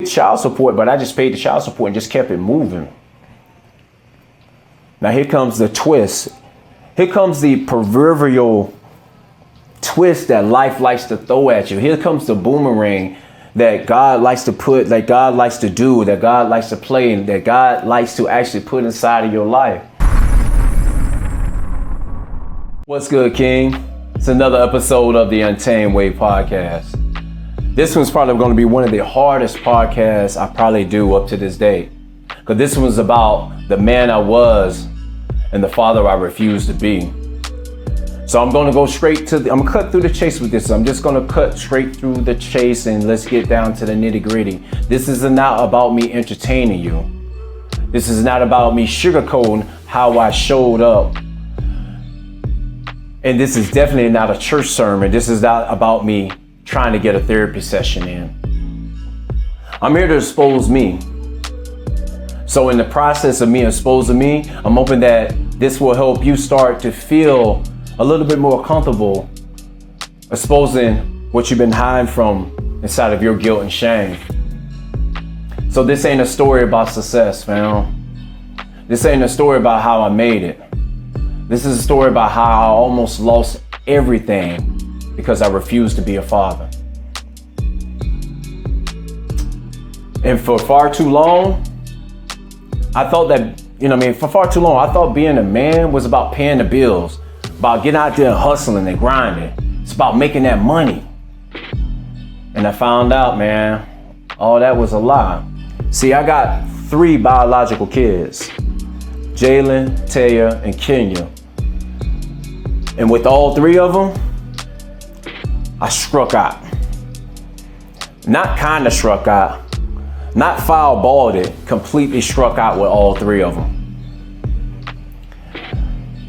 child support, but I just paid the child support and just kept it moving. Now here comes the twist. Here comes the proverbial twist that life likes to throw at you. Here comes the boomerang that God likes to put, that God likes to do, that God likes to play, and that God likes to actually put inside of your life. What's good, King? It's another episode of the Untamed Way podcast. This one's probably going to be one of the hardest podcasts I probably do up to this day. Because this one's about the man I was and the father I refused to be. So I'm going to go straight to I'm going to cut through the chase with this. I'm just going to cut straight through the chase and let's get down to the nitty gritty. This is not about me entertaining you. This is not about me sugarcoating how I showed up. And this is definitely not a church sermon. This is not about me trying to get a therapy session in. I'm here to expose me. So in the process of me exposing me, I'm hoping that this will help you start to feel a little bit more comfortable exposing what you've been hiding from inside of your guilt and shame. So this ain't a story about success, fam. This ain't a story about how I made it. This is a story about how I almost lost everything because I refused to be a father. And for far too long, I thought that, for far too long, I thought being a man was about paying the bills, about getting out there and hustling and grinding. It's about making that money. And I found out, man, all that was a lie. See, I got 3 biological kids, Jalen, Taya, and Kenya. And with all 3 of them, I struck out. Not kind of struck out. Not foul-balled it. Completely struck out with all 3 of them.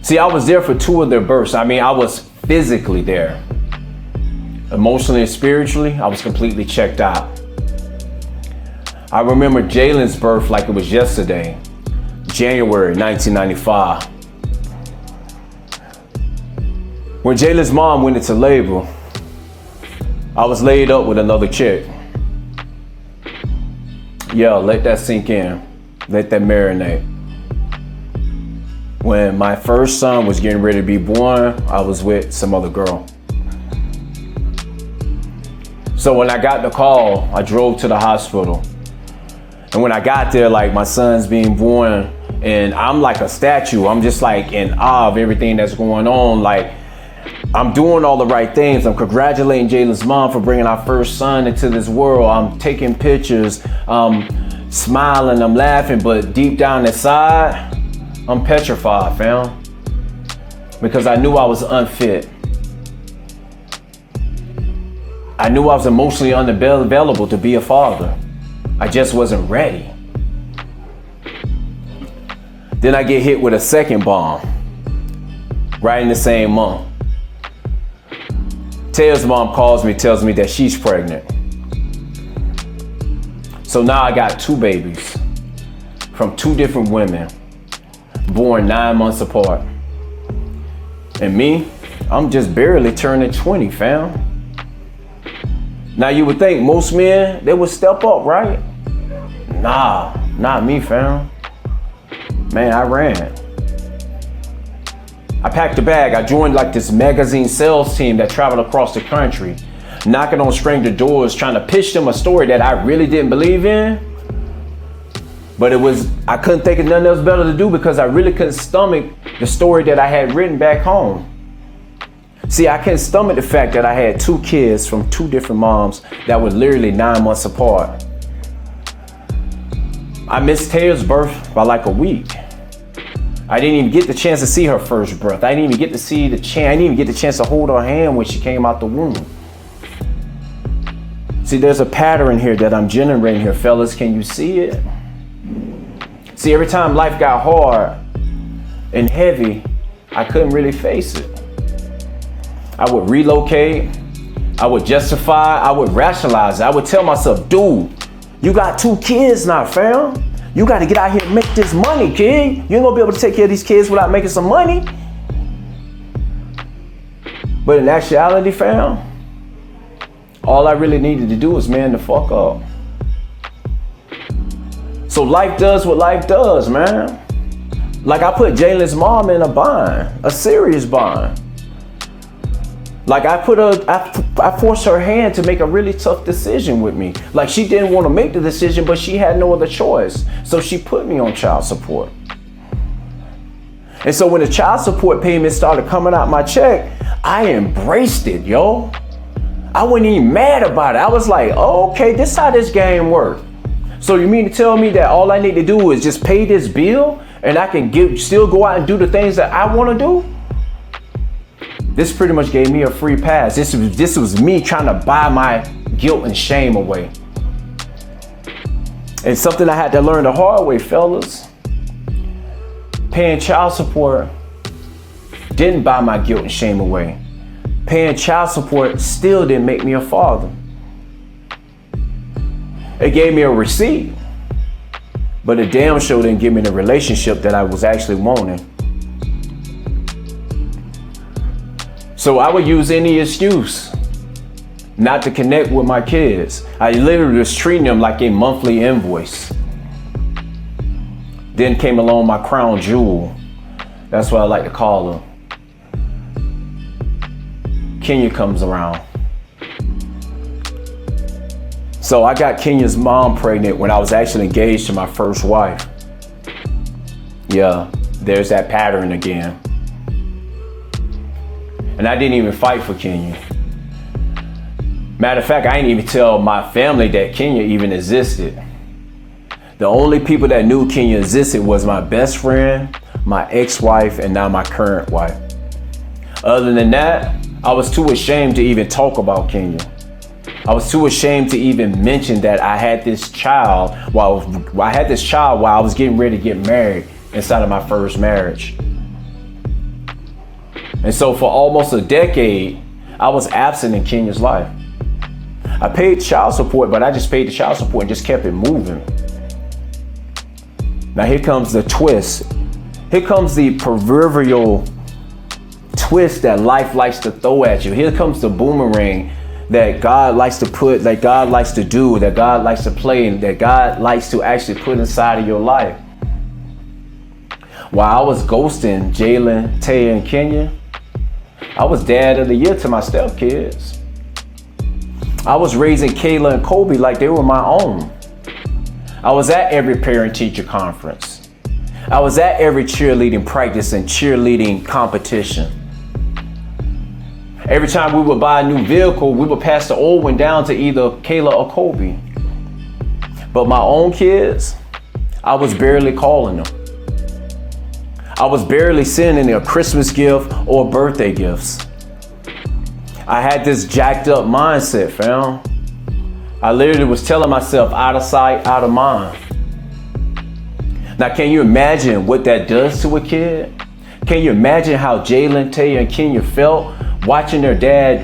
See, I was there for 2 of their births. I was physically there. Emotionally and spiritually, I was completely checked out. I remember Jalen's birth like it was yesterday, January 1995. When Jalen's mom went into labor, I was laid up with another chick. Yeah, let that sink in. Let that marinate. When my first son was getting ready to be born, I was with some other girl. So when I got the call, I drove to the hospital. And when I got there, my son's being born, and I'm like a statue. I'm just in awe of everything that's going on. I'm doing all the right things. I'm congratulating Jalen's mom for bringing our first son into this world. I'm taking pictures, I'm smiling, I'm laughing, but deep down inside, I'm petrified, fam. Because I knew I was unfit. I knew I was emotionally unavailable to be a father. I just wasn't ready. Then I get hit with a second bomb, right in the same month. Taya's mom calls me, tells me that she's pregnant. So now I got 2 babies from 2 different women, born 9 months apart. And me, I'm just barely turning 20, fam. Now you would think most men, they would step up, right? Nah, not me, fam. Man, I ran. I packed a bag. I joined this magazine sales team that traveled across the country, knocking on stranger doors, trying to pitch them a story that I really didn't believe in. But I couldn't think of nothing else better to do because I really couldn't stomach the story that I had written back home. See, I couldn't stomach the fact that I had 2 kids from 2 different moms that were literally 9 months apart. I missed Taylor's birth by a week. I didn't even get the chance to see her first breath. I didn't even get the chance to hold her hand when she came out the womb. See, there's a pattern here that I'm generating here, fellas. Can you see it? See, every time life got hard and heavy, I couldn't really face it. I would relocate. I would justify. I would rationalize it. I would tell myself, dude, you got 2 kids now, fam. You got to get out here and make this money, kid. You ain't gonna be able to take care of these kids without making some money. But in actuality, fam, all I really needed to do was man the fuck up. So life does what life does, man. Like I put Jalen's mom in a bind, a serious bind. Like I forced her hand to make a really tough decision with me. Like she didn't want to make the decision, but she had no other choice. So she put me on child support. And so when the child support payments started coming out my check, I embraced it, yo. I wasn't even mad about it. I was like, oh, okay, this is how this game works. So you mean to tell me that all I need to do is just pay this bill and I can still go out and do the things that I want to do? This pretty much gave me a free pass. This was me trying to buy my guilt and shame away. And something I had to learn the hard way, fellas. Paying child support didn't buy my guilt and shame away. Paying child support still didn't make me a father. It gave me a receipt, but it damn sure didn't give me the relationship that I was actually wanting. So I would use any excuse not to connect with my kids. I literally was treating them like a monthly invoice. Then came along my crown jewel. That's what I like to call her. Kenya comes around. So I got Kenya's mom pregnant when I was actually engaged to my first wife. Yeah, there's that pattern again. And I didn't even fight for Kenya. Matter of fact, I didn't even tell my family that Kenya even existed. The only people that knew Kenya existed was my best friend, my ex-wife, and now my current wife. Other than that, I was too ashamed to even talk about Kenya. I was too ashamed to even mention that I had this child while I was getting ready to get married inside of my first marriage. And so for almost a decade, I was absent in Kenya's life. I paid child support, but I just paid the child support and just kept it moving. Now here comes the twist. Here comes the proverbial twist that life likes to throw at you. Here comes the boomerang that God likes to put, that God likes to do, that God likes to play, and that God likes to actually put inside of your life. While I was ghosting Jalen, Taya, and Kenya, I was dad of the year to my stepkids. I was raising Kayla and Kobe like they were my own. I was at every parent-teacher conference. I was at every cheerleading practice and cheerleading competition. Every time we would buy a new vehicle, we would pass the old one down to either Kayla or Kobe. But my own kids, I was barely calling them. I was barely sending a Christmas gift or birthday gifts. I had this jacked up mindset, fam. I literally was telling myself, out of sight, out of mind. Now, can you imagine what that does to a kid? Can you imagine how Jalen, Taya, and Kenya felt watching their dad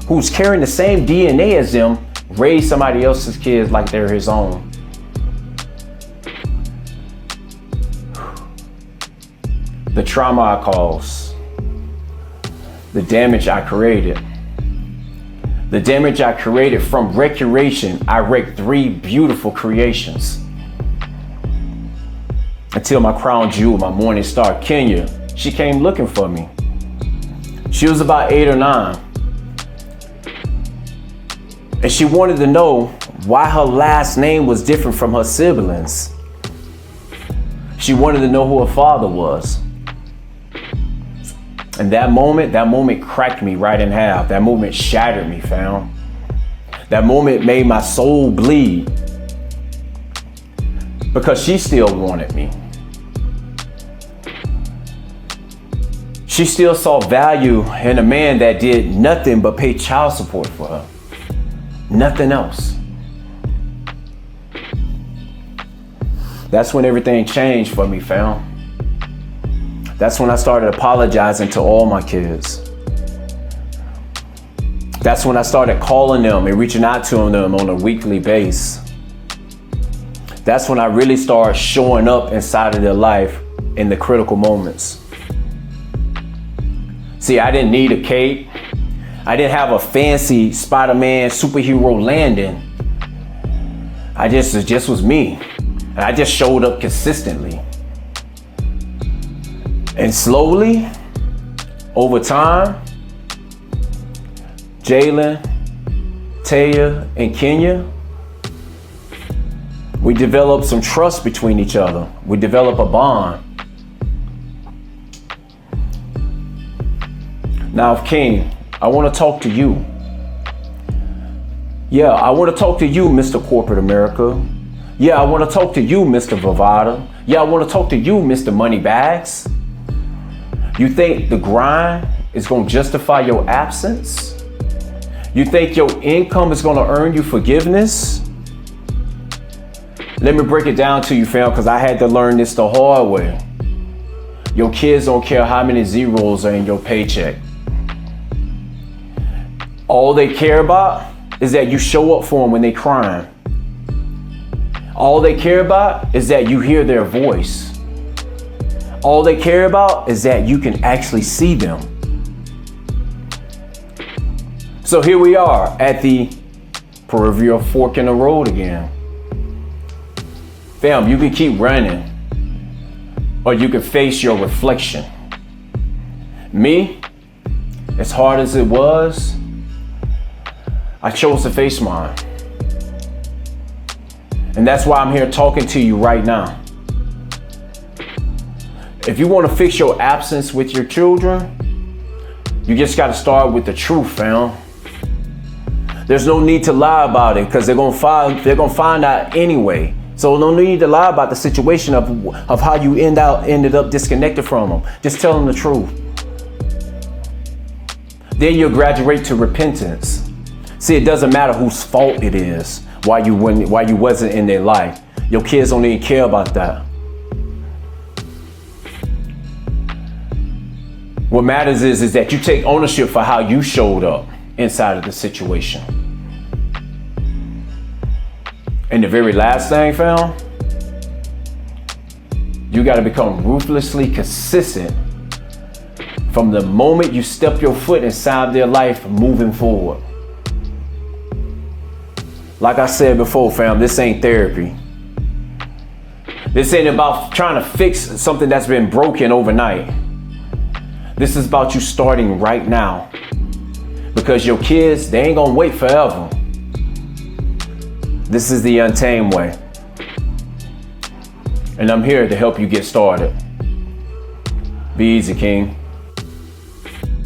who's carrying the same DNA as them raise somebody else's kids like they're his own? The trauma I caused, the damage I created. The damage I created from recreation, I wrecked 3 beautiful creations. Until my crown jewel, my morning star, Kenya, she came looking for me. She was about 8 or 9. And she wanted to know why her last name was different from her siblings. She wanted to know who her father was. And that moment cracked me right in half. That moment shattered me, fam. That moment made my soul bleed. Because she still wanted me. She still saw value in a man that did nothing but pay child support for her. Nothing else. That's when everything changed for me, fam. That's when I started apologizing to all my kids. That's when I started calling them and reaching out to them on a weekly basis. That's when I really started showing up inside of their life in the critical moments. See, I didn't need a cape. I didn't have a fancy Spider-Man superhero landing. It just was me. And I just showed up consistently. And slowly, over time, Jalen, Taya, and Kenya, we developed some trust between each other. We developed a bond. Now, King, I want to talk to you. Yeah, I want to talk to you, Mr. Corporate America. Yeah, I want to talk to you, Mr. Vivada. Yeah, I want to talk to you, Mr. Moneybags. You think the grind is going to justify your absence? You think your income is going to earn you forgiveness? Let me break it down to you, fam, because I had to learn this the hard way. Your kids don't care how many zeros are in your paycheck. All they care about is that you show up for them when they crying. All they care about is that you hear their voice. All they care about is that you can actually see them. So here we are at the proverbial fork in the road again. Fam, you can keep running, or you can face your reflection. Me, as hard as it was, I chose to face mine. And that's why I'm here talking to you right now. If you want to fix your absence with your children, you just got to start with the truth, fam. There's no need to lie about it because they're gonna find out anyway. So no need to lie about the situation of how you ended up disconnected from them. Just tell them the truth. Then you'll graduate to repentance. See, it doesn't matter whose fault it is why you wasn't in their life. Your kids don't even care about that. What matters is that you take ownership for how you showed up inside of the situation. And the very last thing, fam, you got to become ruthlessly consistent from the moment you step your foot inside their life moving forward. Like I said before, fam, this ain't therapy. This ain't about trying to fix something that's been broken overnight. This is about you starting right now. Because your kids, they ain't gonna wait forever. This is the Untamed Way. And I'm here to help you get started. Be easy, King.